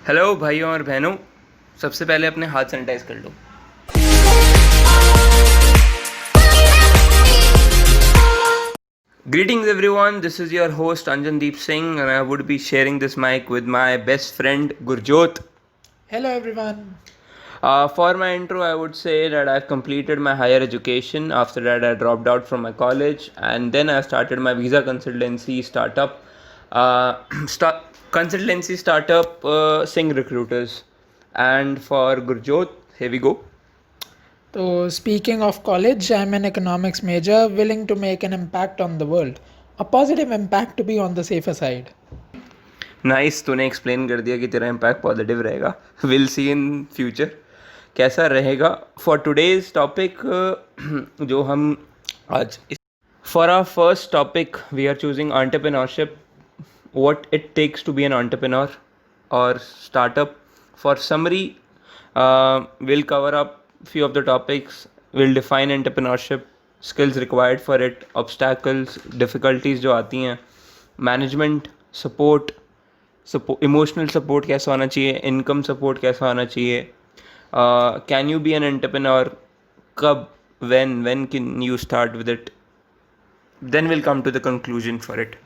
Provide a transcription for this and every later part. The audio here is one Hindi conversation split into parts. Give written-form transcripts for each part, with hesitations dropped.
हेलो भाइयों और बहनों, सबसे पहले अपने हाथ सैनिटाइज कर लो। Greetings everyone, this is your host Anjandeep Singh and I would be sharing this mic with my best friend Gurjot. Hello everyone. For my intro, I would say that I've completed my higher education. After that, I dropped out from my college and then I started my visa consultancy startup. Start consultancy startup Singh Recruiters. And for Gurjot, here we go. So, speaking of college, I'm an economics major willing to make an impact on the world. A positive impact to be on the safer side. Nice, तूने एक्सप्लेन कर दिया कि तेरा इम्पैक्ट पॉजिटिव रहेगा. विल सी इन फ्यूचर कैसा रहेगा. फॉर टुडेज टॉपिक जो हम आज for our first topic we are choosing entrepreneurship, what it takes to be an entrepreneur or startup. For summary, we'll cover up few of the topics. We'll define entrepreneurship, skills required for it, obstacles, difficulties जो आती हैं, management, support, इमोशनल सपोर्ट कैसा होना चाहिए, इनकम सपोर्ट कैसा होना चाहिए, can you be an entrepreneur, कब, when can you start with it, then we'll come to the conclusion for it.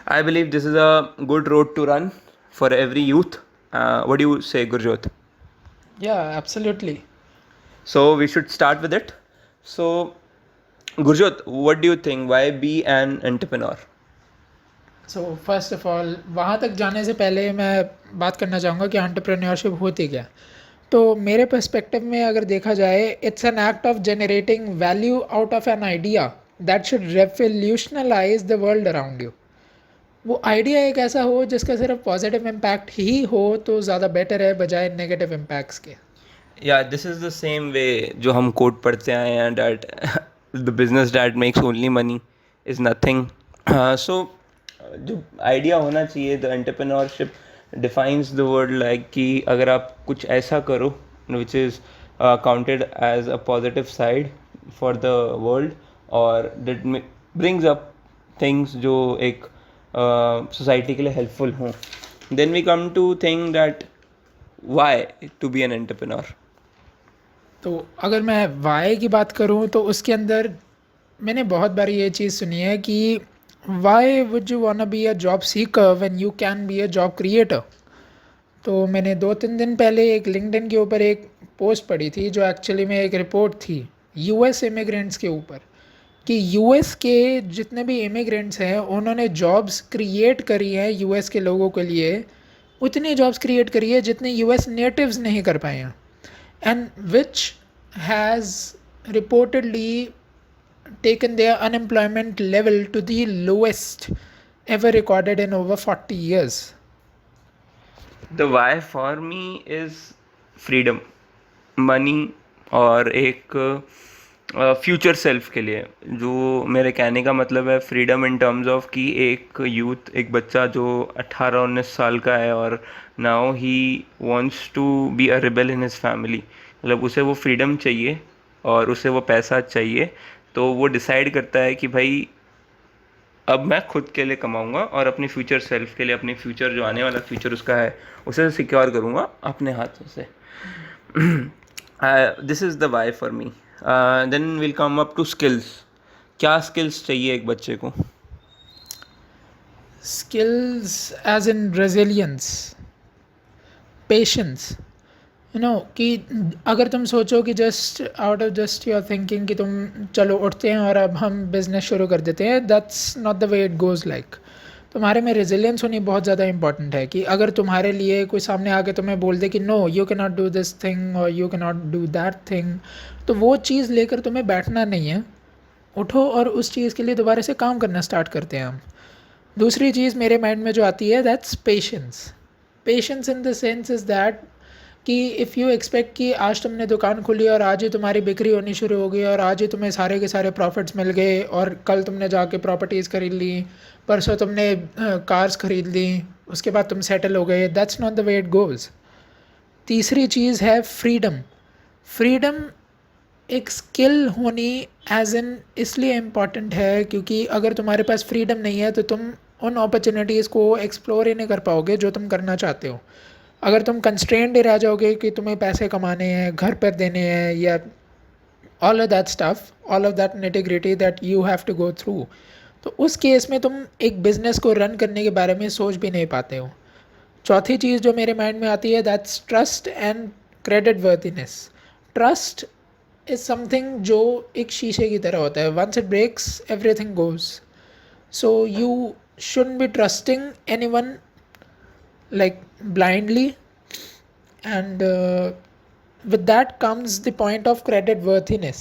I believe this is a good road to run for every youth. What do you say, Gurjot? Yeah, absolutely. So we should start with it. So Gurjot, what do you think, why be an entrepreneur? So first of all वहाँ तक जाने से पहले मैं बात करना चाहूँगा कि एंटरप्रेन्योरशिप होती क्या. तो मेरे पर्सपेक्टिव में अगर देखा जाए, it's an act of generating value out of an idea that should revolutionize the world around you. वो आइडिया एक ऐसा हो जिसका सिर्फ पॉजिटिव इम्पैक्ट ही हो तो ज़्यादा बेटर है बजाय नेगेटिव इम्पैक्ट्स के. Yeah, this is the same way जो हम कोड पढ़ते आए हैं, that the business that makes only money is nothing. So जो आइडिया होना चाहिए, the entrepreneurship defines the word like कि अगर आप कुछ ऐसा करो which is counted as a positive side for the world और दैट ब्रिंग्स अप थिंग्स जो एक सोसाइटी के लिए हेल्पफुल हों. Then we come to think that why to be an entrepreneur. तो अगर मैं वाई की बात करूँ तो उसके अंदर मैंने बहुत बार ये चीज़ सुनी है कि why would you want be a job seeker when you can be a job creator. तो मैंने 2-3 दिन पहले एक लिंक्डइन के ऊपर एक पोस्ट पढ़ी थी जो एक्चुअली में एक रिपोर्ट थी यूएस इमिग्रेंट्स के ऊपर, कि यूएस के जितने भी इमिग्रेंट्स हैं उन्होंने जॉब्स क्रिएट करी हैं यूएस के लोगों के लिए, उतनी जॉब्स क्रिएट करी है जितने यूएस नेटिव्स नहीं कर पाए हैं, and which has reportedly taken their unemployment level to the lowest ever recorded in over 40 years. The why for me is freedom, money और एक फ्यूचर सेल्फ के लिए. जो मेरे कहने का मतलब है फ्रीडम इन टर्म्स ऑफ कि एक यूथ, एक बच्चा जो 18-19 साल का है और now he wants to be a rebel in his family, मतलब उसे वो फ्रीडम चाहिए और उसे वो पैसा चाहिए, तो वो डिसाइड करता है कि भाई अब मैं खुद के लिए कमाऊंगा और अपने फ्यूचर सेल्फ के लिए, अपने फ्यूचर जो आने वाला फ्यूचर उसका है उसे सिक्योर करूंगा अपने हाथों से. This is the why for me. Then will come up to skills. क्या स्किल्स चाहिए एक बच्चे को? Skills as in resilience, patience. You know कि अगर तुम सोचो कि just out of just your thinking कि तुम चलो उठते हैं और अब हम बिज़नेस शुरू कर देते हैं, that's not the way it goes like. तुम्हारे में रेजिलियंस होनी बहुत ज़्यादा इंपॉर्टेंट है कि अगर तुम्हारे लिए कोई सामने आके तुम्हें बोल दे कि no you can not do this thing और you can not do that thing, तो वो चीज़ लेकर तुम्हें बैठना नहीं है. उठो और उस चीज़ के लिए दोबारा से काम करना स्टार्ट करते हैं हम. दूसरी चीज़ मेरे माइंड में जो आती है that's patience. Patience in the sense is that कि इफ़ यू एक्सपेक्ट कि आज तुमने दुकान खोली और आज ही तुम्हारी बिक्री होनी शुरू हो गई और आज ही तुम्हें सारे के सारे प्रॉफिट्स मिल गए और कल तुमने जाके प्रॉपर्टीज़ खरीद ली, परसों तुमने कार्स खरीद ली, उसके बाद तुम सेटल हो गए, that's not the way it goes. तीसरी चीज़ है फ्रीडम. फ्रीडम एक स्किल होनी एज इन इसलिए इम्पॉर्टेंट है क्योंकि अगर तुम्हारे पास फ्रीडम नहीं है तो तुम उन अपॉर्चुनिटीज़ को एक्सप्लोर ही नहीं कर पाओगे जो तुम करना चाहते हो. अगर तुम कंस्ट्रेंड ही रह जाओगे कि तुम्हें पैसे कमाने हैं, घर पर देने हैं, या all of that stuff, all of that nitty-gritty that you have to go through, तो उस केस में तुम एक बिज़नेस को रन करने के बारे में सोच भी नहीं पाते हो। चौथी चीज़ जो मेरे माइंड में आती है, that's trust and credit worthiness. Trust is something जो एक शीशे की तरह होता है, once it breaks everything goes. So you shouldn't be trusting anyone like blindly, and with that comes the point of credit worthiness.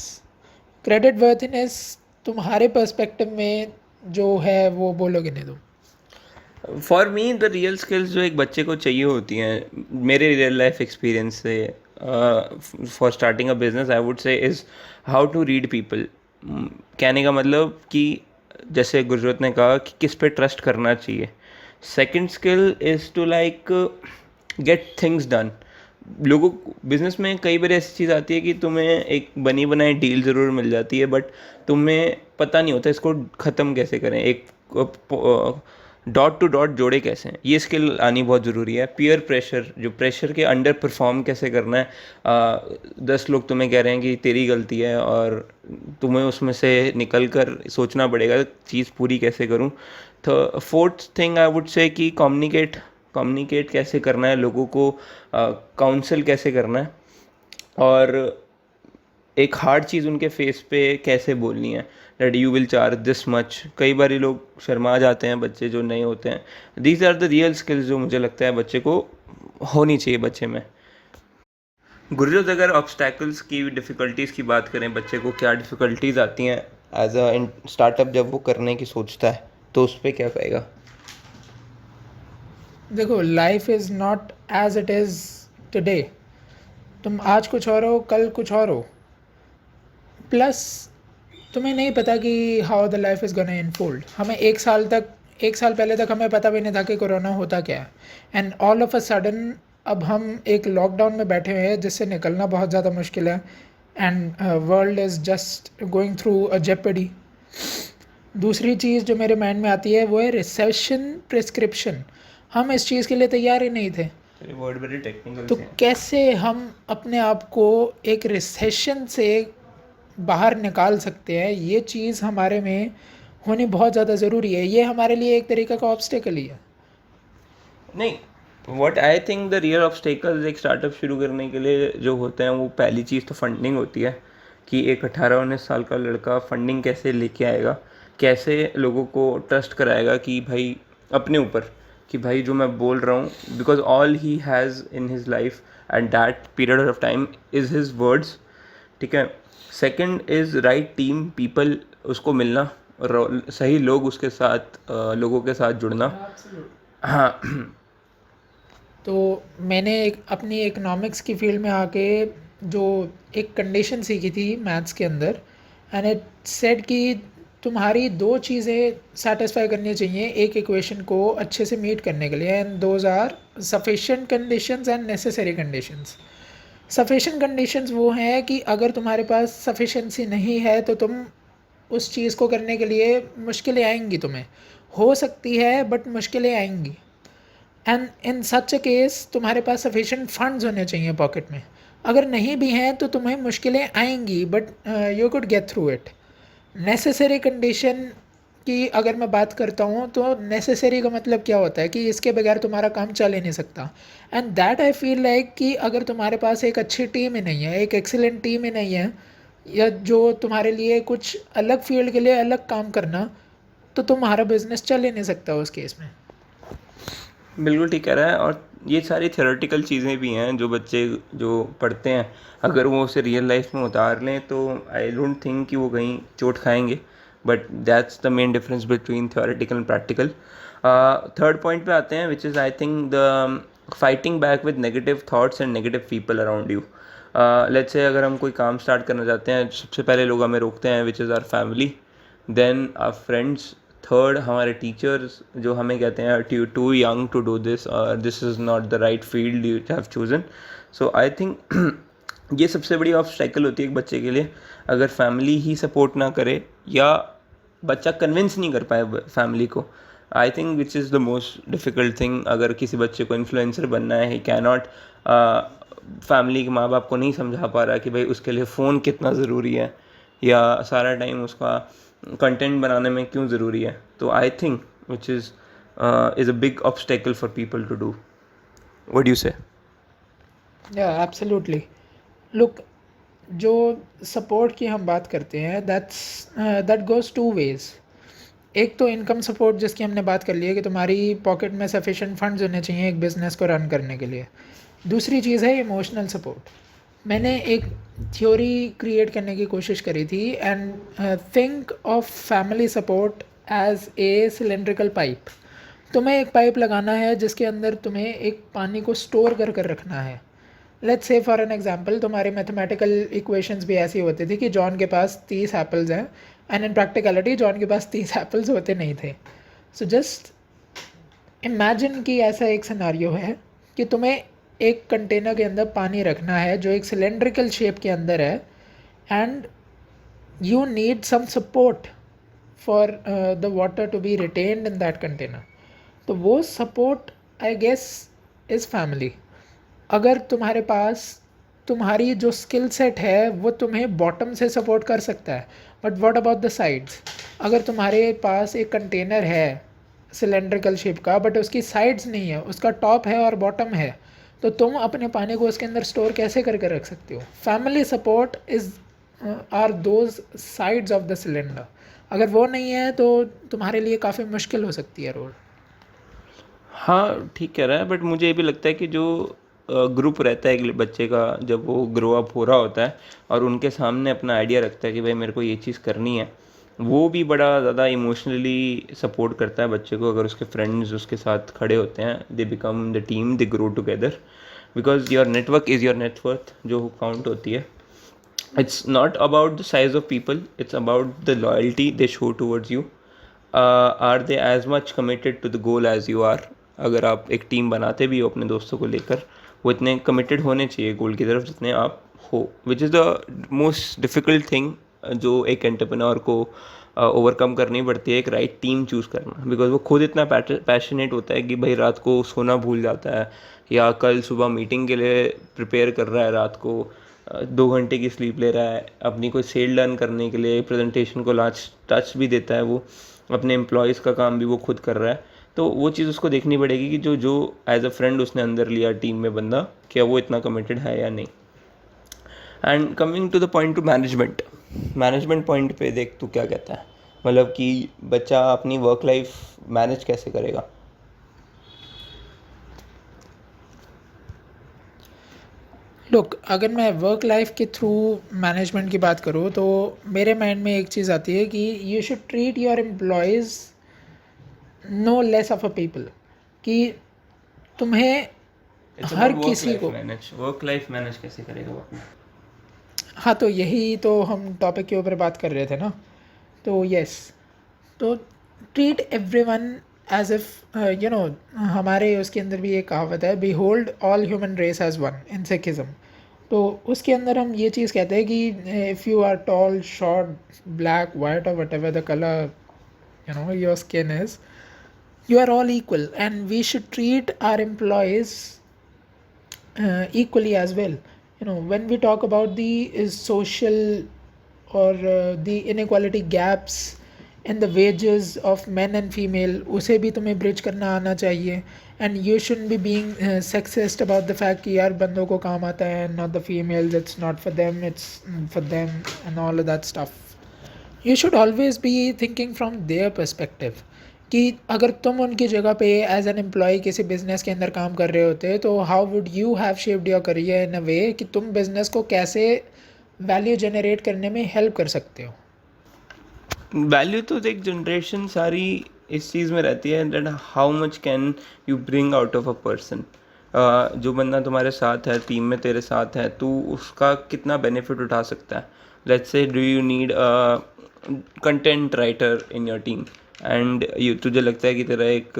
Credit worthiness तुम्हारे पर्सपेक्टिव में जो है वो बोलोगे नहीं तुम? For me the real skills जो एक बच्चे को चाहिए होती हैं, मेरे रियल लाइफ एक्सपीरियंस से, for starting a business I would say is how to read people. कहने का मतलब कि जैसे गुरजोत ने कहा कि किस पे ट्रस्ट करना चाहिए। Second skill is to like get things done. लोगों को बिजनेस में कई बार ऐसी चीज़ आती है कि तुम्हें एक बनी बनाई डील ज़रूर मिल जाती है, बट तुम्हें पता नहीं होता इसको ख़त्म कैसे करें, एक डॉट टू डॉट जोड़े कैसे हैं। ये स्किल आनी बहुत ज़रूरी है। पीयर प्रेशर, जो प्रेशर के अंडर परफॉर्म कैसे करना है। 10 लोग तुम्हें कह रहे हैं कि तेरी गलती है और तुम्हें उसमें से निकल कर सोचना पड़ेगा चीज़ पूरी कैसे करूं। तो फोर्थ थिंग आई वुड से कि कम्युनिकेट कैसे करना है, लोगों को काउंसल कैसे करना है, और एक हार्ड चीज़ उनके फेस पे कैसे बोलनी है, that you will charge this much. कई बार लोग शर्मा जाते हैं, बच्चे जो नए होते हैं। These are the real skills जो मुझे लगता है बच्चे को होनी चाहिए बच्चे में। गुरजोत, अगर ऑब्स्टैकल्स की, डिफ़िकल्टीज़ की बात करें, बच्चे को क्या डिफ़िकल्टीज़ आती हैं एज अ स्टार्टअप जब वो करने की सोचता है, तो उस पर क्या कहेगा? देखो, life is not as it is today. तुम आज कुछ और हो, कल कुछ और हो। प्लस तुम्हें नहीं पता कि how the life is gonna unfold. हमें एक साल पहले तक हमें पता भी नहीं था कि कोरोना होता क्या है, and all of a sudden अब हम एक लॉकडाउन में बैठे हुए हैं जिससे निकलना बहुत ज़्यादा मुश्किल है, and world is just going through a jeopardy. दूसरी चीज़ जो मेरे माइंड में आती है वो है रिसेशन प्रिस्क्रिप्शन। हम इस चीज़ के लिए तैयार ही नहीं थे, वर्ड वेरी टेक्निकल तो से। कैसे हम अपने आप को एक रिसेशन से बाहर निकाल सकते हैं, ये चीज़ हमारे में होनी बहुत ज़्यादा ज़रूरी है। ये हमारे लिए एक तरीका का ऑब्स्टेकल ही है। नहीं, what I think the real obstacles एक स्टार्टअप शुरू करने के लिए जो होते हैं, वो पहली चीज़ तो फंडिंग होती है कि एक 18-19 साल का लड़का फंडिंग कैसे लेके आएगा, कैसे लोगों को ट्रस्ट कराएगा कि भाई अपने ऊपर, कि भाई जो मैं बोल रहा हूँ, because all he has in his life at that period of time is his words. ठीक है। Second is right team people, उसको मिलना, सही लोग उसके साथ, लोगों के साथ जुड़ना। हाँ। तो मैंने अपनी इकोनॉमिक्स की फील्ड में आके जो एक कंडीशन सीखी थी मैथ्स के अंदर, एंड इट सेड कि तुम्हारी दो चीज़ें सेटिस्फाई करनी चाहिए एक इक्वेशन को अच्छे से मीट करने के लिए, and those are sufficient conditions and necessary conditions. Sufficient conditions वो हैं कि अगर तुम्हारे पास सफिशेंसी नहीं है तो तुम उस चीज़ को करने के लिए मुश्किलें आएंगी, तुम्हें हो सकती है बट मुश्किलें आएंगी। And in such a case तुम्हारे पास सफिशेंट फंड्स होने चाहिए पॉकेट में। अगर नहीं भी हैं तो तुम्हें मुश्किलें आएंगी, but you could get through it. Necessary condition की अगर मैं बात करता हूँ तो नेसेसरी का मतलब क्या होता है कि इसके बगैर तुम्हारा काम चल ही नहीं सकता। And that I feel like कि अगर तुम्हारे पास एक अच्छी टीम ही नहीं है, एक एक्सीलेंट टीम ही नहीं है, या जो तुम्हारे लिए कुछ अलग फील्ड के लिए अलग काम करना, तो तुम्हारा बिजनेस चल ही नहीं सकता उस केस में। बिल्कुल ठीक कह रहा है। और ये सारी थ्योरेटिकल चीज़ें भी हैं जो बच्चे जो पढ़ते हैं, अगर वो उसे रियल लाइफ में उतार लें तो आई डोंट थिंक कि वो कहीं चोट खाएंगे। But that's the main difference between theoretical and practical. Third point पे आते हैं, which is I think the fighting back with negative thoughts and negative people around you. Let's say अगर हम कोई काम स्टार्ट करना चाहते हैं, सबसे पहले लोग हमें रोकते हैं, which is our family, then our friends, third हमारे टीचर्स जो हमें कहते हैं too young to do this, और this is not the right field you have chosen. So I think ये सबसे बड़ी ऑब्स्टेकल होती है एक बच्चे के लिए। अगर फैमिली ही सपोर्ट ना करे या बच्चा कन्विंस नहीं कर पाए फैमिली को, आई think which is the most difficult thing. अगर किसी बच्चे को इन्फ्लुएंसर बनना है, ही कैन नॉट, फैमिली के माँ बाप को नहीं समझा पा रहा कि भाई उसके लिए फ़ोन कितना ज़रूरी है या सारा टाइम उसका कंटेंट बनाने में क्यों ज़रूरी है। तो I think which is a big obstacle for people to do. What do you say? या एब्सोल्युटली। लुक, जो सपोर्ट की हम बात करते हैं, दैट गोज़ टू वेज़। एक तो इनकम सपोर्ट जिसकी हमने बात कर ली है कि तुम्हारी पॉकेट में सफिशिएंट फंड्स होने चाहिए एक बिज़नेस को रन करने के लिए। दूसरी चीज़ है इमोशनल सपोर्ट। मैंने एक थ्योरी क्रिएट करने की कोशिश करी थी, and think of family support as a cylindrical pipe. तुम्हें एक पाइप लगाना है जिसके अंदर तुम्हें एक पानी को स्टोर कर कर रखना है। लेट्स से फॉर एन एग्जांपल, तुम्हारी मैथमेटिकल इक्वेशंस भी ऐसी होती थी कि जॉन के पास 30 एप्पल्स हैं, एंड इन प्रैक्टिकलिटी जॉन के पास 30 एप्पल्स होते नहीं थे। सो जस्ट इमेजिन कि ऐसा एक सिनारियो है कि तुम्हें एक कंटेनर के अंदर पानी रखना है जो एक सिलेंड्रिकल शेप के अंदर है, and you need some support for the water to be retained in that container. तो वो support I guess is family. अगर तुम्हारे पास तुम्हारी जो स्किल सेट है वो तुम्हें बॉटम से सपोर्ट कर सकता है, but what about the sides? अगर तुम्हारे पास एक कंटेनर है सिलेंड्रिकल शेप का बट उसकी साइड्स नहीं है, उसका टॉप है और बॉटम है, तो तुम अपने पानी को उसके अंदर स्टोर कैसे करके रख सकते हो? Family support is are those sides of the cylinder. अगर वो नहीं है तो तुम्हारे लिए काफ़ी मुश्किल हो सकती है रोड। हाँ ठीक कह रहा है, बट मुझे ये भी लगता है कि जो ग्रुप रहता है एक बच्चे का जब वो ग्रो अप हो रहा होता है और उनके सामने अपना आइडिया रखता है कि भाई मेरे को ये चीज़ करनी है, वो भी बड़ा ज़्यादा इमोशनली सपोर्ट करता है बच्चे को। अगर उसके फ्रेंड्स उसके साथ खड़े होते हैं, they become the team, they grow together, because your network is your net worth जो काउंट होती है। It's not about the size of people, it's about the loyalty they show towards you. Are they as much committed to the goal as you are? अगर आप एक टीम बनाते भी हो अपने दोस्तों को लेकर, वो इतने कमिटेड होने चाहिए गोल की तरफ जितने आप हो, which is the most difficult thing जो एक एंटरप्रेन्योर को ओवरकम करनी पड़ती है, एक राइट टीम चूज़ करना। बिकॉज वो खुद इतना पैशनेट होता है कि भाई रात को सोना भूल जाता है या कल सुबह मीटिंग के लिए प्रिपेयर कर रहा है, रात को 2 घंटे की स्लीप ले रहा है, अपनी कोई सेल डन करने के लिए प्रेजेंटेशन को लास्ट टच भी देता है, वो अपने एम्प्लॉयज़ का काम भी वो खुद कर रहा है। तो वो चीज़ उसको देखनी पड़ेगी कि जो जो एज अ फ्रेंड उसने अंदर लिया टीम में बंदा, क्या वो इतना कमिटेड है या नहीं। And coming to the point to management, management point पे देख तू क्या कहता है, मतलब कि बच्चा अपनी वर्क लाइफ मैनेज कैसे करेगा? लुक, अगर मैं वर्क लाइफ के थ्रू मैनेजमेंट की बात करूँ तो मेरे माइंड में एक चीज़ आती है कि you should treat your employees no less of a people. कि तुम्हें हर किसी को वर्क लाइफ मैनेज कैसे करेगा वो अपना? हाँ, तो यही तो हम टॉपिक के ऊपर बात कर रहे थे ना। तो यस, तो treat everyone as if you know, हमारे उसके अंदर भी एक कहावत है, behold all human race as one, in Sikhism. तो उसके अंदर हम ये चीज़ कहते हैं कि if you are tall, short, black, white और whatever the colour you know your skin is, you are all equal, and we should treat our employees equally as well. When we talk about the social or the inequality gaps in the wages of men and female, उसे भी तुम्हें bridge करना आना चाहिए, and you shouldn't be being sexist about the fact कि यार बंदों को काम आता है, not the females, it's not for them, it's for them, and all of that stuff. You should always be thinking from their perspective कि अगर तुम उनकी जगह पे एज एन एम्प्लॉय किसी बिजनेस के अंदर काम कर रहे होते तो how would you have shaped your career in a way कि तुम बिजनेस को कैसे वैल्यू जनरेट करने में हेल्प कर सकते हो। वैल्यू तो देख जनरेशन सारी इस चीज़ में रहती है that how much can you bring out of a person. जो बंदा तुम्हारे साथ है, टीम में तेरे साथ है, तू उसका कितना बेनिफिट उठा सकता है। Let's say do you need content writer in your team and you, तुझे लगता है कि तेरा एक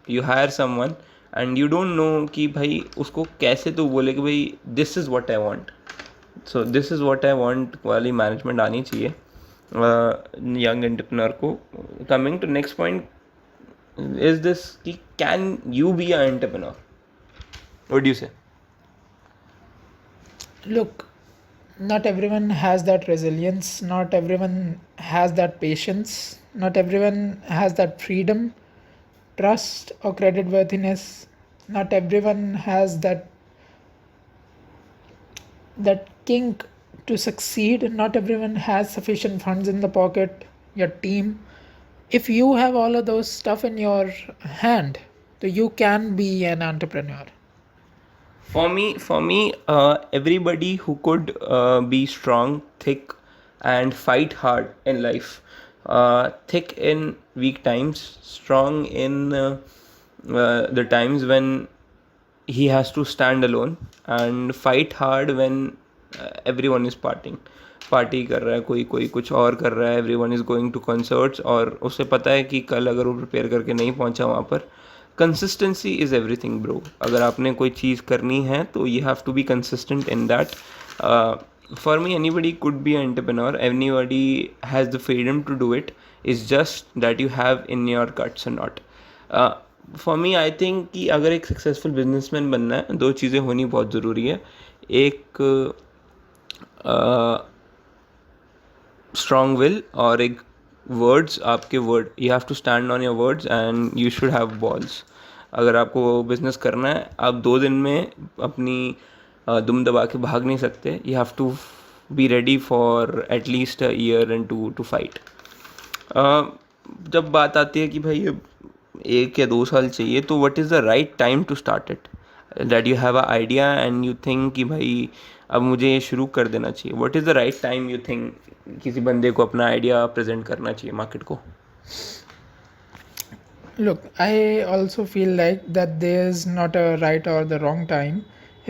you hire someone and you don't know कि भाई उसको कैसे तू बोले कि भाई this is what I want, so this is what I want वाली मैनेजमेंट आनी चाहिए यंग एंटरप्रेन्योर को। Coming to next point, is this कि can you be an entrepreneur? What do you say? Look, not everyone has that resilience, not everyone has that patience, not everyone has that freedom, trust, or credit worthiness. Not everyone has that kink to succeed. Not everyone has sufficient funds in the pocket, your team. If you have all of those stuff in your hand, so you can be an entrepreneur. For me, everybody who could be strong, thick, and fight hard in life, thick in weak times, strong in the times when he has to stand alone, and fight hard when everyone is party कर रहा है, कोई कोई कुछ और कर रहा है, everyone is going to concerts, और उसे पता है कि कल अगर वो प्रिपेयर करके नहीं पहुंचा वहाँ पर, कंसिस्टेंसी इज़ एवरीथिंग ब्रो. अगर आपने कोई चीज़ करनी है तो you have to be consistent in that. For me anybody could be an entrepreneur, anybody has the freedom to do it, is just that you have in your guts और not. For me I think कि अगर एक सक्सेसफुल बिजनेसमैन बनना है, दो चीज़ें होनी बहुत ज़रूरी है. एक स्ट्रॉन्ग विल और एक वर्ड्स, आपके word, you have to stand on your words and you should have balls. अगर आपको बिजनेस करना है, आप 2 दिन में अपनी दुम दबा के भाग नहीं सकते. You have to be ready for at least a year and to fight. जब बात आती है कि भाई 1 या 2 साल चाहिए, तो what is the right time to start it, that you have a idea and you think कि भाई अब मुझे ये शुरू कर देना चाहिए. What is the right time you think किसी बंदे को अपना आइडिया प्रेजेंट करना चाहिए मार्केट को? Look, I also feel like that there's not a right or the wrong time.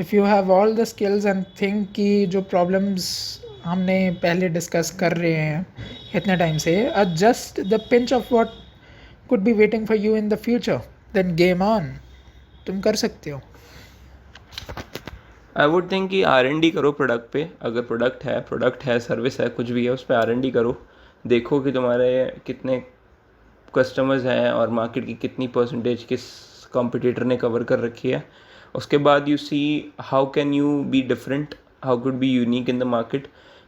If you have all the skills and think कि जो problems हमने पहले डिस्कस कर रहे हैं इतने टाइम से, just the pinch of what could be waiting for you in the future, then game on. तुम कर सकते हो. आई वुड थिंक कि R&D करो प्रोडक्ट पे. अगर प्रोडक्ट है, सर्विस है, कुछ भी है, उस पर R&D करो. देखो कि तुम्हारे कितने कस्टमर्स हैं और मार्केट की कितनी परसेंटेज किस कॉम्पिटिटर ने कवर कर रखी है. उसके बाद you see how can you be different, how could be unique in the market.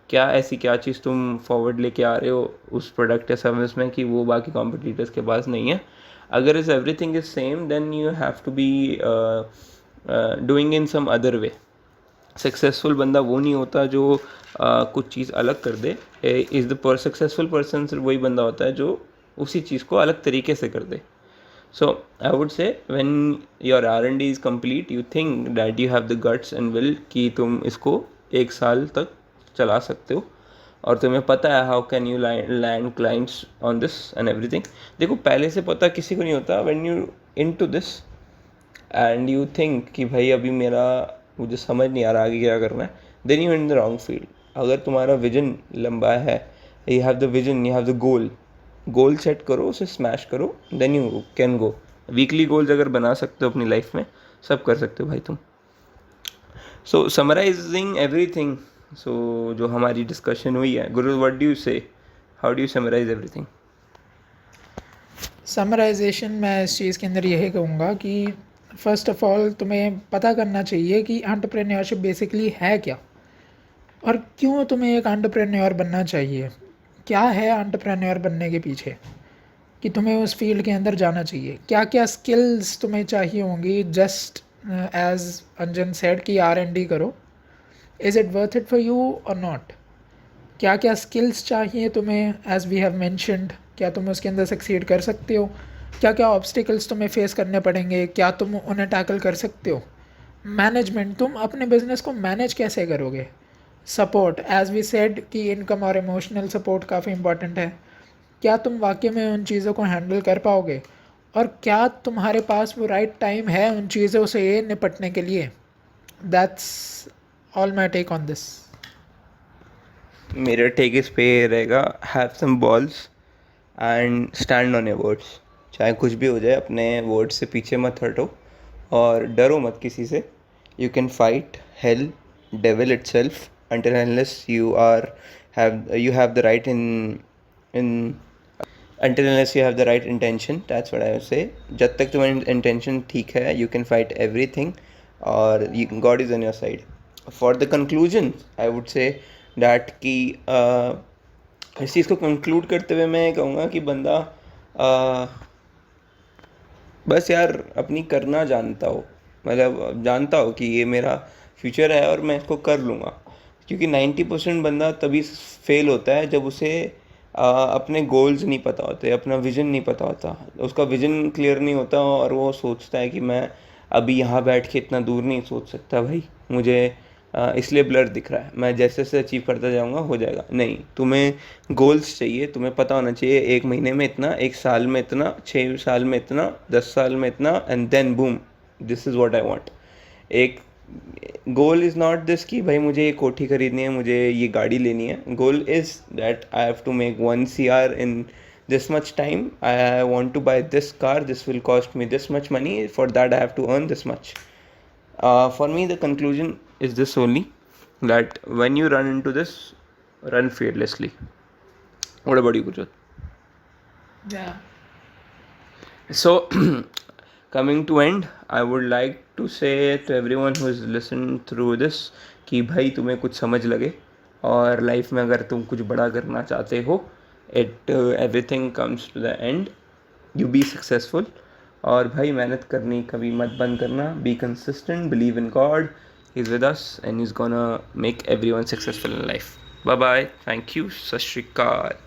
क्या चीज़ तुम फॉरवर्ड लेके आ रहे हो उस प्रोडक्ट या सर्विस में कि वो बाकी कॉम्पिटिटर्स के पास नहीं है. अगर is everything is same, then you have to be doing in some other way. Successful बंदा वो नहीं होता जो कुछ चीज़ अलग कर दे. इज़ द सक्सेसफुल पर्सन सिर्फ वही बंदा होता है जो उसी चीज़ को अलग तरीके से कर दे. So I would say when your R&D is complete, you think that you have the guts and will कि तुम इसको 1 साल तक चला सकते हो, और तुम्हें पता है how can you land clients on this and everything. देखो, पहले से पता किसी को नहीं होता. When you into this and you think कि भाई अभी मुझे समझ नहीं आ रहा आगे क्या करना है, then you in the wrong field. अगर तुम्हारा विजन लंबा है, you have the vision, you have the goal set करो, उसे स्मैश करो, then you can go. Weekly goals अगर बना सकते हो अपनी लाइफ में, सब कर सकते हो भाई तुम. सो समराइजिंग एवरीथिंग, सो जो हमारी डिस्कशन हुई है, गुरु, what do you say, how do you summarize everything? Summarization मैं इस चीज़ के अंदर यही कहूँगा कि फ़र्स्ट ऑफ ऑल तुम्हें पता करना चाहिए कि एंटरप्रेन्योरशिप बेसिकली है क्या, और क्यों तुम्हें एक एंटरप्रेन्योर बनना चाहिए. क्या है एंटरप्रेन्योर बनने के पीछे कि तुम्हें उस फील्ड के अंदर जाना चाहिए. क्या क्या स्किल्स तुम्हें चाहिए होंगी. जस्ट एज अंजन सेड कि R&D करो. Is it worth it for you और नॉट. क्या क्या स्किल्स चाहिए तुम्हें, एज वी हैव मैंशनड. क्या तुम उसके अंदर सक्सीड कर सकते हो. क्या क्या ऑब्स्टिकल्स तुम्हें फेस करने पड़ेंगे, क्या तुम उन्हें टैकल कर सकते हो. मैनेजमेंट, तुम अपने बिजनेस को मैनेज कैसे करोगे. सपोर्ट, एज वी सेड कि इनकम और इमोशनल सपोर्ट काफ़ी इंपॉर्टेंट है. क्या तुम वाकई में उन चीज़ों को हैंडल कर पाओगे, और क्या तुम्हारे पास वो राइट टाइम है उन चीज़ों से निपटने के लिए. That's all my take on this. मेरा टेक इस पे रहेगा, have some balls and stand on your words. चाहे कुछ भी हो जाए, अपने वर्ड्स से पीछे मत हटो और डरो मत किसी से. You can fight hello, devil itself, until unless you have the right in until unless you have the right intention, that's what I would say. जब तक तुम्हारी intention ठीक है, you can fight everything, और God is on your side. For the conclusion, I would say that कि इस चीज़ को कंक्लूड करते हुए मैं कहूँगा कि बंदा बस यार अपनी करना जानता हो, मतलब जानता हो कि ये मेरा फ्यूचर है और मैं इसको कर लूँगा. क्योंकि 90% बंदा तभी फेल होता है जब उसे अपने गोल्स नहीं पता होते, अपना विज़न नहीं पता होता, उसका विज़न क्लियर नहीं होता और वो सोचता है कि मैं अभी यहाँ बैठ के इतना दूर नहीं सोच सकता भाई, मुझे इसलिए ब्लर दिख रहा है, मैं जैसे जैसे अचीव करता जाऊँगा हो जाएगा. नहीं, तुम्हें गोल्स चाहिए, तुम्हें पता होना चाहिए 1 महीने में इतना, 1 साल में इतना, 6 साल में इतना, 10 साल में इतना, and then boom, this is what I want. एक गोल इज़ नॉट दिस कि भाई मुझे ये कोठी खरीदनी है, मुझे ये गाड़ी लेनी है. Goal is that I have to make 1 CR in this much time. I want to buy this car, this will cost me this much money, for that I have to earn this much. For me the conclusion is this only, that when you run into this, run fearlessly. What about you, Gurjot? Yeah. So coming to end, I would like to say to everyone who is listened through this कि भाई तुम्हें कुछ समझ लगे, और लाइफ में अगर तुम कुछ बड़ा करना चाहते हो, everything comes to the end, you be successful. और भाई मेहनत करनी कभी मत बंद करना. Be consistent, believe in God, He's with us and He's gonna make everyone successful in life. Bye bye, thank you, सत श्री अकाल.